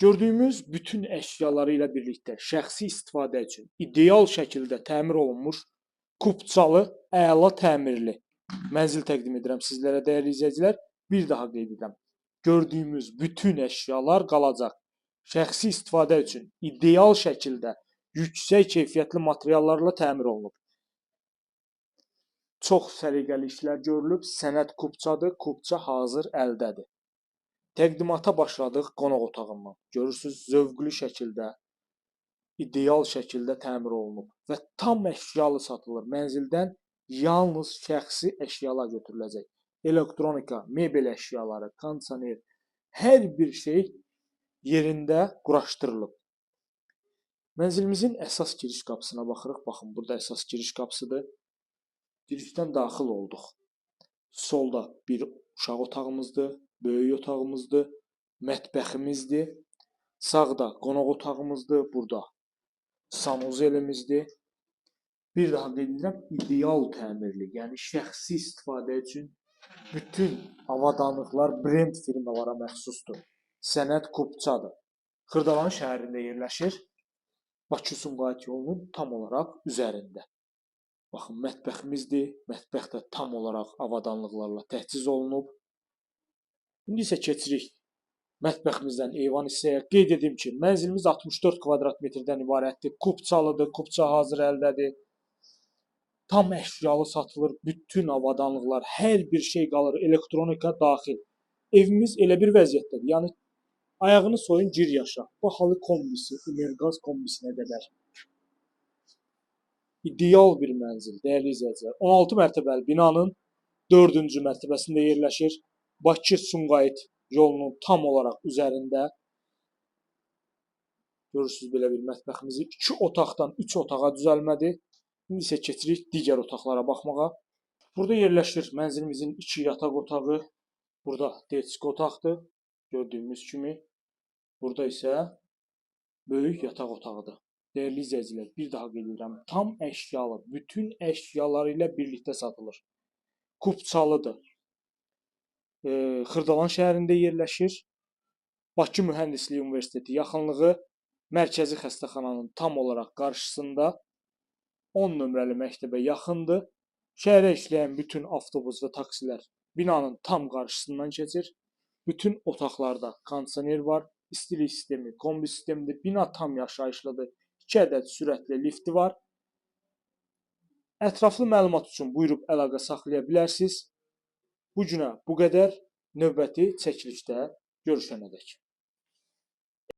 Gördüyümüz bütün əşyaları ilə birlikdə şəxsi istifadə üçün ideal şəkildə təmir olunmuş, kupçalı, əla təmirli mənzil təqdim edirəm sizlərə dəyərli izləyicilər. Bir daha qeyd edirəm. Gördüyümüz bütün əşyalar qalacaq. Şəxsi istifadə üçün ideal şəkildə yüksək keyfiyyətli materiallarla təmir olunub. Çox səliqəli işlər görülüb. Sənəd kupçadır. Kupça hazır əldədir. Təqdimata başladıq qonaq otağından. Görürsüz, zövqlü şəkildə, ideal şəkildə təmir olunub və tam əşyalı satılır. Mənzildən yalnız şəxsi əşyalar götürüləcək. Elektronika, mebel əşyaları, kondisioner, hər bir şey yerində quraşdırılıb. Mənzilimizin əsas giriş qapısına baxırıq. Baxın, burada əsas giriş qapısıdır. Girişdən daxil olduq. Solda bir uşaq otağımızdır, böyük otağımızdır, mətbəximizdir. Sağda qonaq otağımızdır, burada sanuzelimizdir. Bir daha qeyd edirəm, ideal təmirli, yəni şəxsi istifadə üçün bütün avadanlıqlar brend firmalara məxsusdur. Sənəd kupçadır. Xırdalan şəhərində yerləşir. Bakı-Sumqayıt yolunun tam olaraq üzərində. Baxın, mətbəximizdir. Mətbəx də tam olaraq avadanlıqlarla təchiz olunub. İndi isə keçirik mətbəximizdən eyvan hissəyə. Qeyd edim ki, mənzilimiz 64 kvadrat metrdən ibarətdir. Kupçalıdır, kupça hazır əldədir. Tam əşyalı satılır. Bütün avadanlıqlar, hər bir şey qalır, elektronika daxil. Evimiz elə bir vəziyyətdədir. Yəni, ayağını soyun, gir yaşa. Bahalı kombisi, Umerqaz kombisinə qədər. İdeal bir mənzil, dəyərli izləyicilər. 16 mərtəbəli binanın 4-cü mərtəbəsində yerləşir. Bakı-Sumqayıt yolunun tam olaraq üzərində. Görürsünüz, belə bir mətbəximizi 2 otaqdan 3 otağa düzəlmədir. İndi isə keçirik digər otaqlara baxmağa. Burada yerləşir mənzilimizin 2 yataq otağı. Burada D-tipli otaqdır, gördüyümüz kimi. Burada isə böyük yataq otağıdır. Dəyərli izləyicilər, bir daha qeyd edirəm. Tam əşyalı, bütün əşyaları ilə birlikdə satılır. Kupçalıdır. Xırdalan şəhərində yerləşir. Bakı Mühəndislik Universiteti yaxınlığı mərkəzi xəstəxananın tam olaraq qarşısında 10 nömrəli məktəbə yaxındır. Şəhərə işləyən bütün avtobus və taksilər binanın tam qarşısından keçir. Bütün otaqlarda kondisioner var. İstilik sistemi, kombi sistemidir. Bina tam yaşayışlıdır. 2 ədəd sürətli lifti var. Ətraflı məlumat üçün buyurub əlaqə saxlaya bilərsiniz. Bu günə bu qədər. Növbəti çəkilişdə görüşənədək.